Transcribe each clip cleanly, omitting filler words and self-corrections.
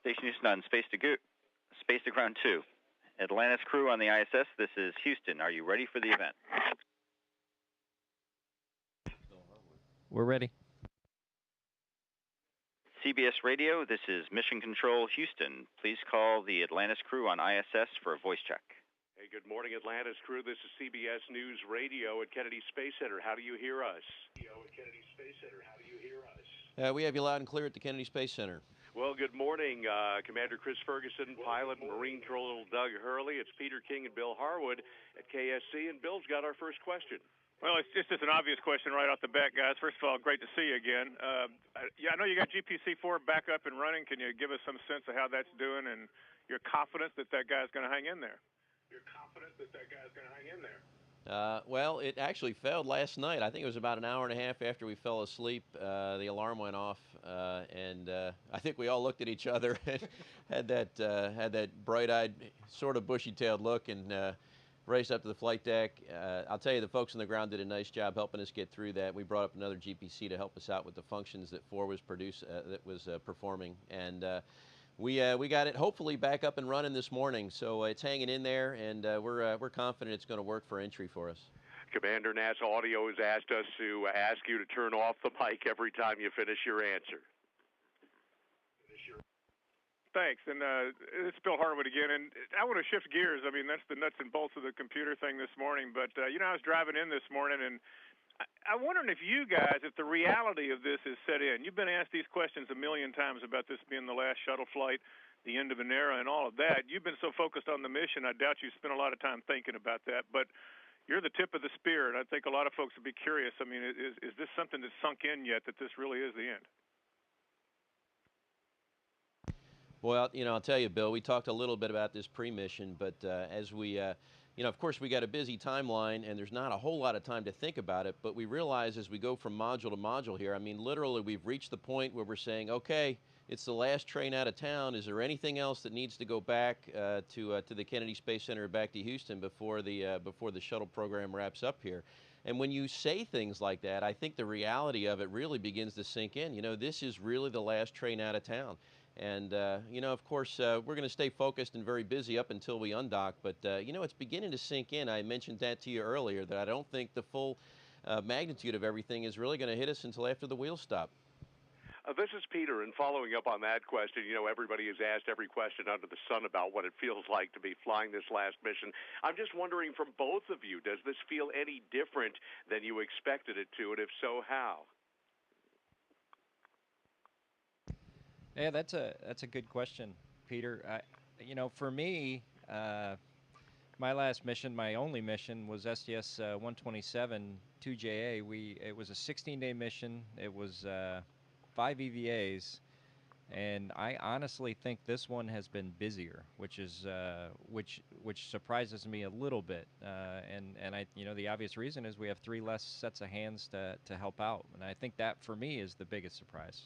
Station Houston on Space to Ground 2. Atlantis crew on the ISS, this is Houston. Are you ready for the event? We're ready. CBS Radio, this is Mission Control Houston. Please call the Atlantis crew on ISS for a voice check. Hey, good morning, Atlantis crew. This is CBS News Radio at Kennedy Space Center. How do you hear us? We have you loud and clear at the Kennedy Space Center. Well, good morning, Commander Chris Ferguson, pilot Marine Colonel Doug Hurley. It's Peter King and Bill Harwood at KSC, and Bill's got our first question. Well, it's just an obvious question right off the bat, guys. First of all, great to see you again. I know you got GPC-4 back up and running. Can you give us some sense of how that's doing and your confidence that that guy's going to hang in there? Well, it actually failed last night. I think it was about an hour and a half after we fell asleep. The alarm went off, and I think we all looked at each other and had that bright-eyed, sort of bushy-tailed look, and raced up to the flight deck. I'll tell you, the folks on the ground did a nice job helping us get through that. We brought up another GPC to help us out with the functions that 4 was performing, and we got it hopefully back up and running this morning. So it's hanging in there, and we're confident it's going to work for entry for us. Commander, NASA Audio has asked us to ask you to turn off the mic every time you finish your answer. Thanks, and it's Bill Harwood again, and I want to shift gears. I mean, that's the nuts and bolts of the computer thing this morning, but, I was driving in this morning, and I'm wondering if you guys, if the reality of this is set in. You've been asked these questions a million times about this being the last shuttle flight, the end of an era, and all of that. You've been so focused on the mission, I doubt you spent a lot of time thinking about that, but you're the tip of the spear, and I think a lot of folks would be curious. I mean, is this something that's sunk in yet, that this really is the end? Well, I'll tell you, Bill, we talked a little bit about this pre-mission, but as we, of course, we got a busy timeline, and there's not a whole lot of time to think about it, but we realize as we go from module to module here, I mean, literally, we've reached the point where we're saying, okay, it's the last train out of town. Is there anything else that needs to go back to the Kennedy Space Center, back to Houston before the shuttle program wraps up here? And when you say things like that, I think the reality of it really begins to sink in. This is really the last train out of town. And, of course, we're going to stay focused and very busy up until we undock. But, it's beginning to sink in. I mentioned that to you earlier, that I don't think the full magnitude of everything is really going to hit us until after the wheels stop. This is Peter, and following up on that question, everybody has asked every question under the sun about what it feels like to be flying this last mission. I'm just wondering from both of you, does this feel any different than you expected it to, and if so, how? Yeah, that's a good question, Peter. For me, my last mission, my only mission, was STS-127 2JA. It was a 16-day mission. It was 5 EVAs, and I honestly think this one has been busier, which is which surprises me a little bit. And I, the obvious reason is we have 3 less sets of hands to help out, and I think that for me is the biggest surprise.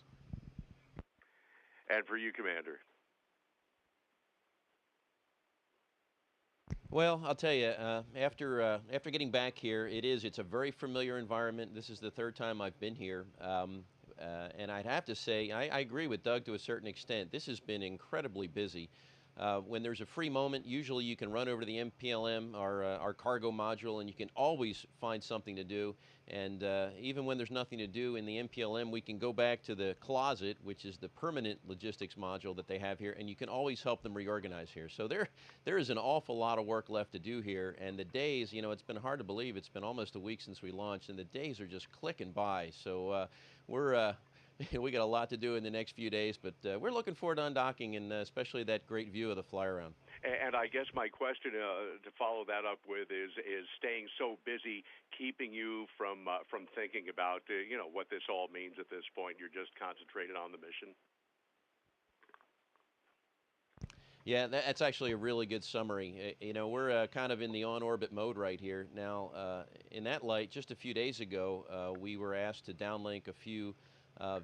And for you, Commander? Well, I'll tell you, after getting back here, it's a very familiar environment. This is the 3rd time I've been here. And I'd have to say, I agree with Doug to a certain extent. This has been incredibly busy. When there's a free moment, usually you can run over to the MPLM, our cargo module, and you can always find something to do. And even when there's nothing to do in the MPLM, we can go back to the closet, which is the permanent logistics module that they have here, and you can always help them reorganize here. So there is an awful lot of work left to do here. And the days, it's been hard to believe. It's been almost a week since we launched, and the days are just clicking by. So we got a lot to do in the next few days, but we're looking forward to undocking, and especially that great view of the fly-around. And I guess my question to follow that up with is staying so busy keeping you from thinking about what this all means at this point? You're just concentrated on the mission. Yeah, that's actually a really good summary. We're kind of in the on-orbit mode right here. Now, in that light, just a few days ago, we were asked to downlink a few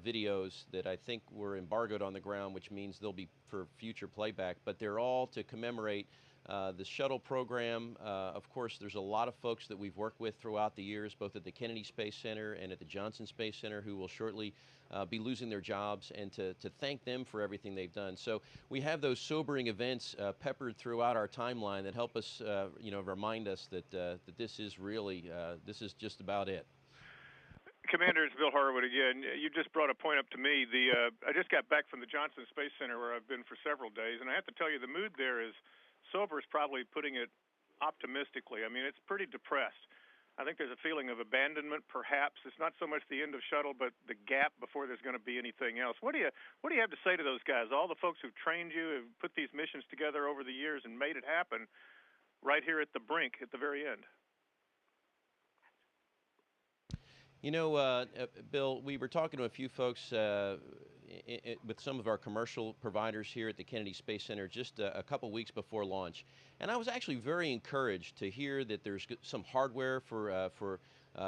videos that I think were embargoed on the ground, which means they'll be for future playback, but they're all to commemorate The shuttle program, of course, there's a lot of folks that we've worked with throughout the years, both at the Kennedy Space Center and at the Johnson Space Center, who will shortly be losing their jobs, and to thank them for everything they've done. So we have those sobering events peppered throughout our timeline that help us, remind us that this is really, this is just about it. Commander, it's Bill Harwood again. You just brought a point up to me. I just got back from the Johnson Space Center, where I've been for several days, and I have to tell you, the mood there is, sober is probably putting it optimistically. I mean, it's pretty depressed. I think there's a feeling of abandonment, perhaps. It's not so much the end of shuttle, but the gap before there's going to be anything else. What do you have to say to those guys, all the folks who've trained you, who've put these missions together over the years and made it happen right here at the brink, at the very end? You know, Bill, we were talking to a few folks with some of our commercial providers here at the Kennedy Space Center just a couple weeks before launch, and I was actually very encouraged to hear that there's some hardware for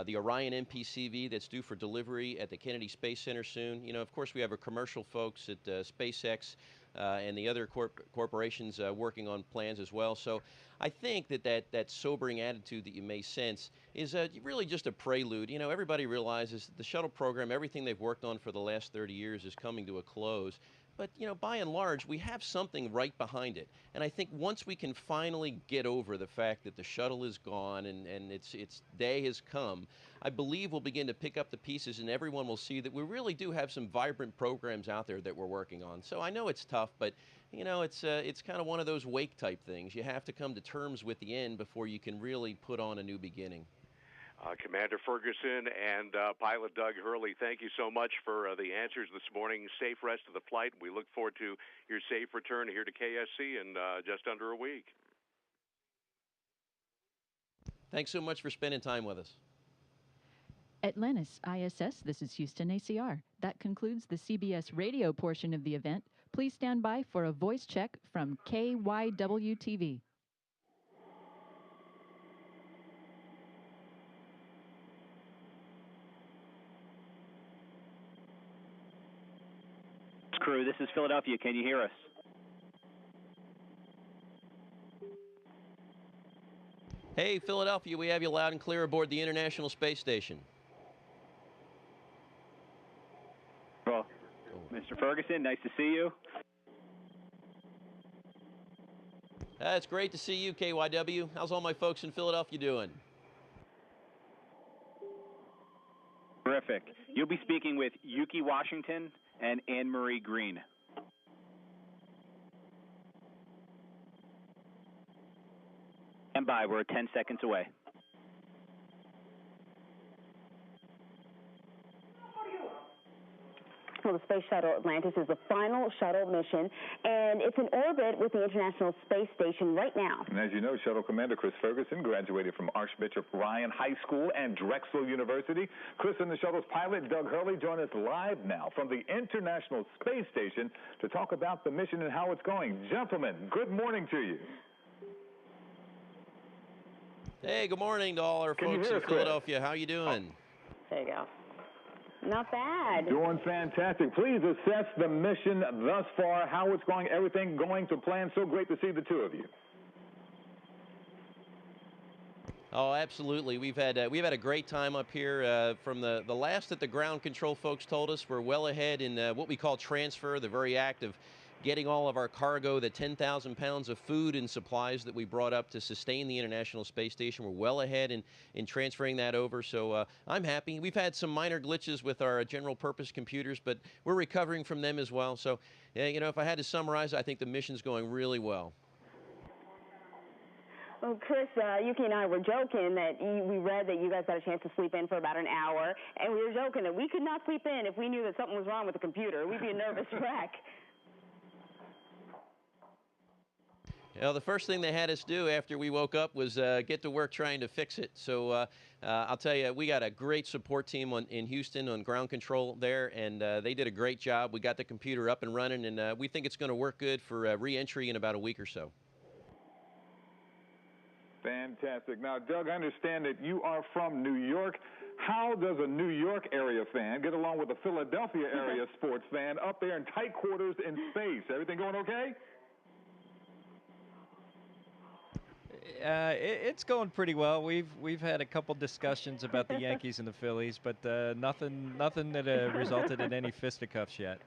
the Orion MPCV that's due for delivery at the Kennedy Space Center soon. You know, of course, we have our commercial folks at SpaceX and the other corporations working on plans as well. So I think that sobering attitude that you may sense is really just a prelude. You know, everybody realizes that the shuttle program, everything they've worked on for the last 30 years is coming to a close. But, you know, by and large, we have something right behind it. And I think once we can finally get over the fact that the shuttle is gone and its day has come, I believe we'll begin to pick up the pieces, and everyone will see that we really do have some vibrant programs out there that we're working on. So I know it's tough, but, you know, it's kind of one of those wake type things. You have to come to terms with the end before you can really put on a new beginning. Commander Ferguson and Pilot Doug Hurley, thank you so much for the answers this morning. Safe rest of the flight. We look forward to your safe return here to KSC in just under a week. Thanks so much for spending time with us. Atlantis ISS, this is Houston ACR. That concludes the CBS Radio portion of the event. Please stand by for a voice check from KYW-TV. Crew, this is Philadelphia. Can you hear us? Hey, Philadelphia, we have you loud and clear aboard the International Space Station. Well, Mr. Ferguson, nice to see you. It's great to see you, KYW. How's all my folks in Philadelphia doing? Terrific. You'll be speaking with Yuki Washington and Anne-Marie Green. Stand by, we're 10 seconds away. Well, the Space Shuttle Atlantis is the final shuttle mission, and it's in orbit with the International Space Station right now. And as you know, Shuttle Commander Chris Ferguson graduated from Archbishop Ryan High School and Drexel University. Chris and the shuttle's pilot, Doug Hurley, join us live now from the International Space Station to talk about the mission and how it's going. Gentlemen, good morning to you. Hey, good morning to all our folks in Philadelphia. How you doing? There you go. Not bad. Doing fantastic. Please assess the mission thus far, how it's going, everything going to plan. So great to see the two of you. Oh, absolutely. We've had a great time up here. From the last that the ground control folks told us, we're well ahead in what we call transfer, the very act of getting all of our cargo, the 10,000 pounds of food and supplies that we brought up to sustain the International Space Station. We're well ahead in transferring that over, so I'm happy. We've had some minor glitches with our general purpose computers, but we're recovering from them as well. So, you know, if I had to summarize, I think the mission's going really well. Well, Chris, Yuki and I were joking that we read that you guys got a chance to sleep in for about an hour, and we were joking that we could not sleep in if we knew that something was wrong with the computer. We'd be a nervous wreck. You know, the first thing they had us do after we woke up was get to work trying to fix it. So I'll tell you, we got a great support team in Houston on ground control there, and they did a great job. We got the computer up and running, and we think it's going to work good for re-entry in about a week or so. Fantastic. Now, Doug, I understand that you are from New York. How does a New York area fan get along with a Philadelphia area sports fan up there in tight quarters in space? Everything going okay? It's going pretty well. We've had a couple discussions about the Yankees and the Phillies, but nothing that resulted in any fisticuffs yet.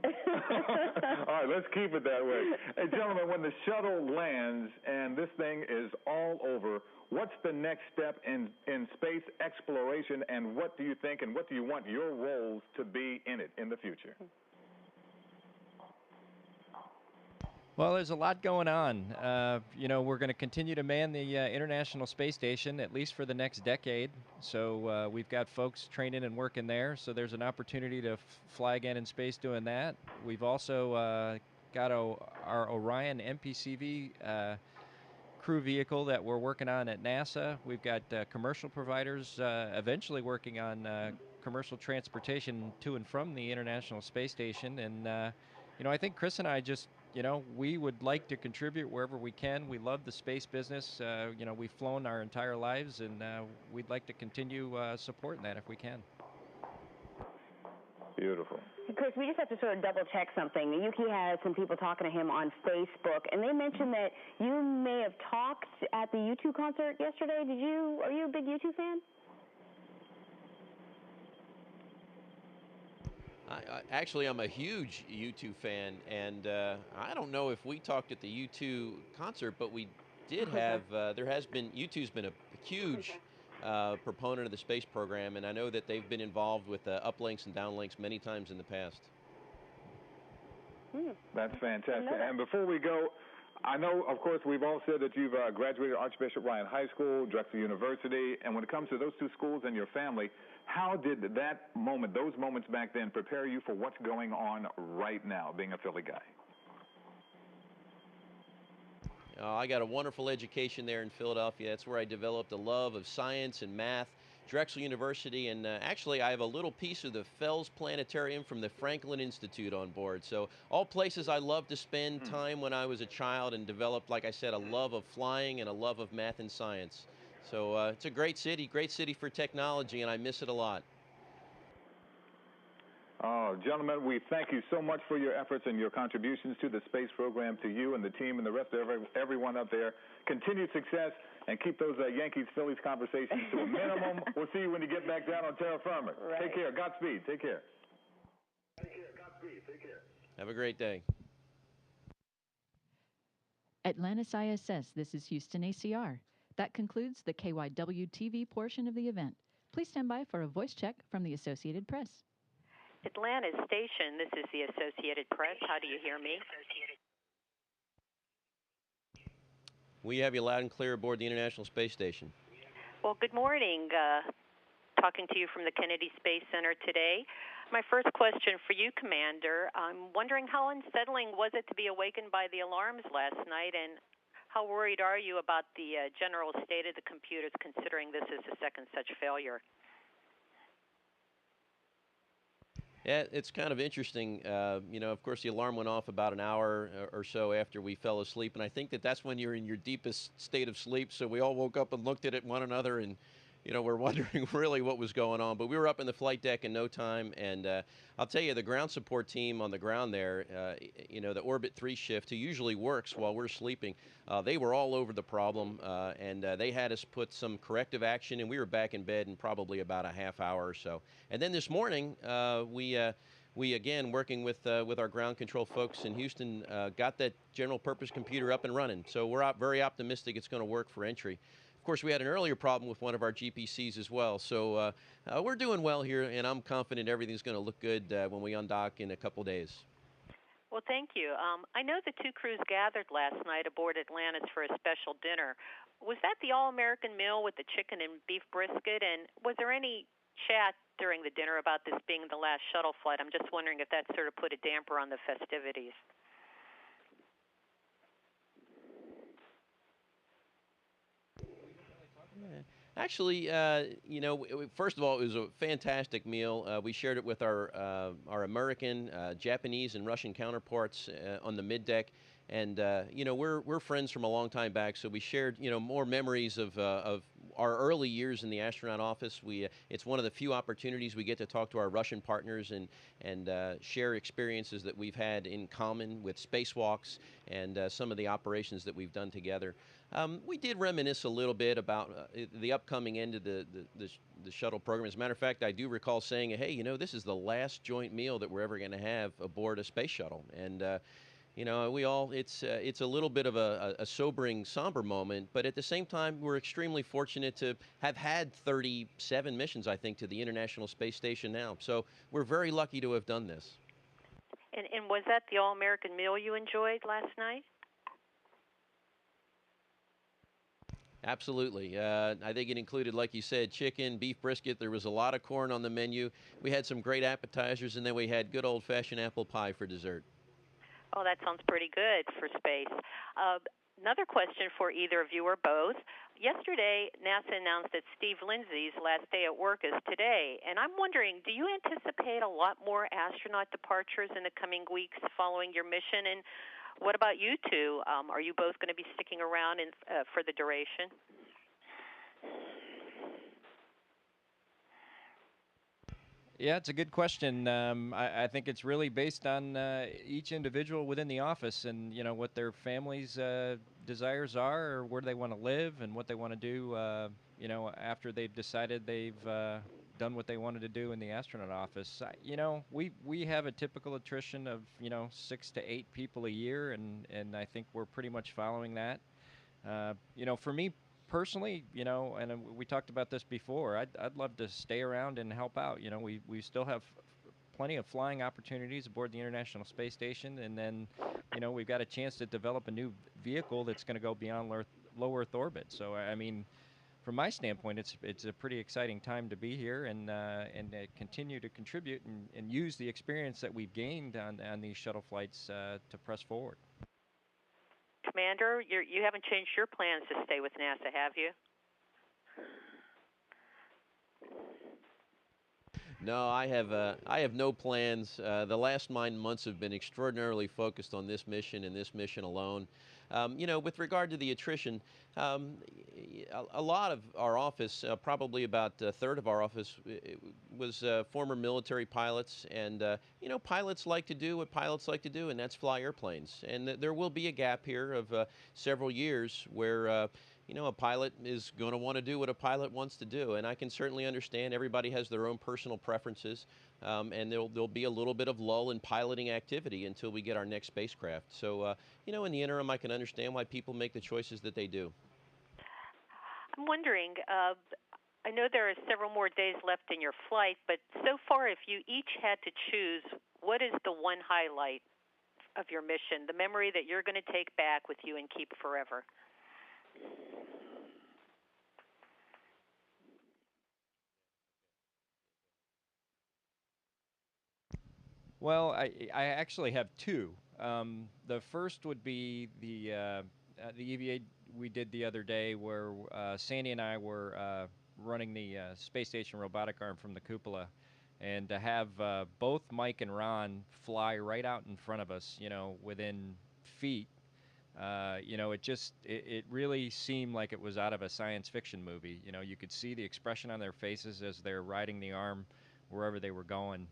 All right, let's keep it that way. Hey, gentlemen, when the shuttle lands and this thing is all over, what's the next step in space exploration, and what do you think and what do you want your roles to be in it in the future? Well, there's a lot going on. We're going to continue to man the International Space Station, at least for the next decade. So we've got folks training and working there. So there's an opportunity to fly again in space doing that. We've also got our Orion MPCV crew vehicle that we're working on at NASA. We've got commercial providers eventually working on commercial transportation to and from the International Space Station. And, I think Chris and I just... we would like to contribute wherever we can. We love the space business. We've flown our entire lives, and we'd like to continue supporting that if we can. Beautiful. Chris, we just have to sort of double check something. Yuki had some people talking to him on Facebook, and they mentioned that you may have talked at the U2 concert yesterday. Are you a big U2 fan? Actually, I'm a huge U2 fan, and I don't know if we talked at the U2 concert, but we did have, U2's been a huge proponent of the space program, and I know that they've been involved with uplinks and downlinks many times in the past. That's fantastic. And before we go, I know, of course, we've all said that you've graduated Archbishop Ryan High School, Drexel University, and when it comes to those two schools and your family, how did those moments back then prepare you for what's going on right now, being a Philly guy? I got a wonderful education there in Philadelphia. That's where I developed a love of science and math. Drexel University, and actually I have a little piece of the Fells Planetarium from the Franklin Institute on board. So all places I loved to spend time when I was a child, and developed, like I said, a love of flying and a love of math and science. So it's a great city for technology, and I miss it a lot. Oh, gentlemen, we thank you so much for your efforts and your contributions to the space program, to you and the team and the rest of everyone up there. Continued success, and keep those Yankees-Phillies conversations to a minimum. We'll see you when you get back down on terra firma. Right. Take care. Godspeed. Take care. Have a great day. Atlantis ISS, this is Houston ACR. That concludes the KYW-TV portion of the event. Please stand by for a voice check from the Associated Press. Atlantis Station, this is the Associated Press. How do you hear me? We have you loud and clear aboard the International Space Station. Well, good morning. Talking to you from the Kennedy Space Center today. My first question for you, Commander, I'm wondering how unsettling was it to be awakened by the alarms last night, and how worried are you about the general state of the computers, considering this is the second such failure? Yeah, it's kind of interesting. Of course, the alarm went off about an hour or so after we fell asleep, and I think that's when you're in your deepest state of sleep. So we all woke up and looked at one another, and we're wondering really what was going on. But we were up in the flight deck in no time, and I'll tell you, the ground support team on the ground there, the Orbit 3 shift, who usually works while we're sleeping, they were all over the problem, and they had us put some corrective action, and we were back in bed in probably about a half hour or so. And then this morning, we again, working with our ground control folks in Houston, got that general purpose computer up and running. So we're very optimistic it's going to work for entry. Of course, we had an earlier problem with one of our GPCs as well. So we're doing well here, and I'm confident everything's going to look good when we undock in a couple days. Well, thank you. I know the two crews gathered last night aboard Atlantis for a special dinner. Was that the all-American meal with the chicken and beef brisket? And was there any chat during the dinner about this being the last shuttle flight? I'm just wondering if that sort of put a damper on the festivities. Actually, first of all, it was a fantastic meal. We shared it with our American, Japanese, and Russian counterparts on the middeck, and we're friends from a long time back. So we shared more memories of our early years in the astronaut office, it's one of the few opportunities we get to talk to our Russian partners and share experiences that we've had in common with spacewalks and some of the operations that we've done together. We did reminisce a little bit about the upcoming end of the shuttle program. As a matter of fact, I do recall saying, hey, you know, this is the last joint meal that we're ever going to have aboard a space shuttle. And you know, it's a little bit of a sobering, somber moment, but at the same time, we're extremely fortunate to have had 37 missions, I think, to the International Space Station now. So we're very lucky to have done this. And was that the all-American meal you enjoyed last night? Absolutely. I think it included, like you said, chicken, beef brisket. There was a lot of corn on the menu. We had some great appetizers, and then we had good old-fashioned apple pie for dessert. Oh, that sounds pretty good for space. Another question for either of you or both. Yesterday, NASA announced that Steve Lindsay's last day at work is today, and I'm wondering, do you anticipate a lot more astronaut departures in the coming weeks following your mission? And what about you two? Are you both going to be sticking around for the duration? Yeah, it's a good question. I think it's really based on each individual within the office and, you know, what their family's desires are or where they want to live and what they want to do, you know, after they've decided they've done what they wanted to do in the astronaut office. You know, we have a typical attrition of, you know, 6 to 8 people a year, and I think we're pretty much following that. You know, for me personally, you know, and we talked about this before, I'd love to stay around and help out. You know, we still have plenty of flying opportunities aboard the International Space Station, and then, you know, we've got a chance to develop a new vehicle that's going to go beyond low Earth orbit. So, I mean, from my standpoint, it's a pretty exciting time to be here and continue to contribute and use the experience that we've gained on these shuttle flights to press forward. Commander, you haven't changed your plans to stay with NASA, have you? No, I have no plans. The last 9 months have been extraordinarily focused on this mission and this mission alone. You know, with regard to the attrition, a lot of our office, probably about a third of our office, was former military pilots. And, you know, pilots like to do what pilots like to do, and that's fly airplanes. And there will be a gap here of several years where you know, a pilot is going to want to do what a pilot wants to do, and I can certainly understand everybody has their own personal preferences, and there'll be a little bit of lull in piloting activity until we get our next spacecraft. So, you know, in the interim, I can understand why people make the choices that they do. I'm wondering, I know there are several more days left in your flight, but so far, if you each had to choose, what is the one highlight of your mission, the memory that you're going to take back with you and keep forever? Well, I actually have two. The first would be the EVA we did the other day where Sandy and I were running the space station robotic arm from the cupola, and to have both Mike and Ron fly right out in front of us, you know, within feet, you know, it really seemed like it was out of a science fiction movie. You know, you could see the expression on their faces as they're riding the arm wherever they were going.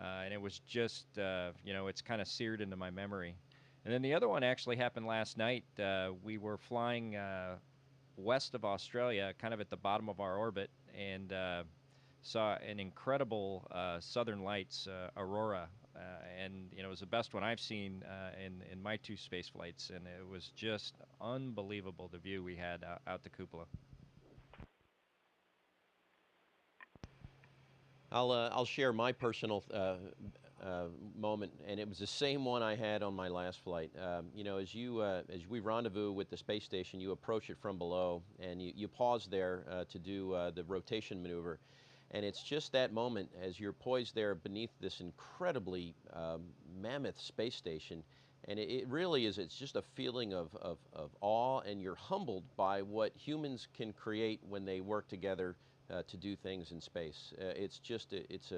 And it was just, you know, it's kind of seared into my memory. And then the other one actually happened last night. We were flying west of Australia, kind of at the bottom of our orbit, and saw an incredible southern lights aurora. And, you know, it was the best one I've seen in my two space flights, and it was just unbelievable, the view we had out the cupola. I'll share my personal moment, and it was the same one I had on my last flight. You know, as we rendezvous with the space station, you approach it from below, and you pause there to do the rotation maneuver. And it's just that moment as you're poised there beneath this incredibly mammoth space station. And it really is, it's just a feeling of awe, and you're humbled by what humans can create when they work together to do things in space. It's just, it's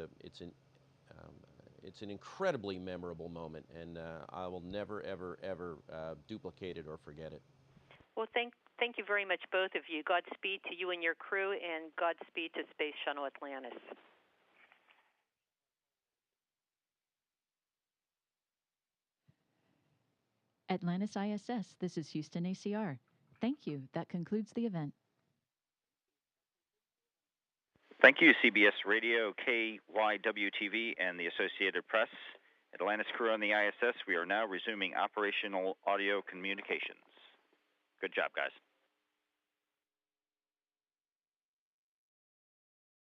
an incredibly memorable moment, and I will never, ever, ever duplicate it or forget it. Well, Thank you very much, both of you. Godspeed to you and your crew, and Godspeed to Space Shuttle Atlantis. Atlantis ISS, this is Houston ACR. Thank you. That concludes the event. Thank you, CBS Radio, KYW-TV, and the Associated Press. Atlantis crew on the ISS, we are now resuming operational audio communications. Good job, guys.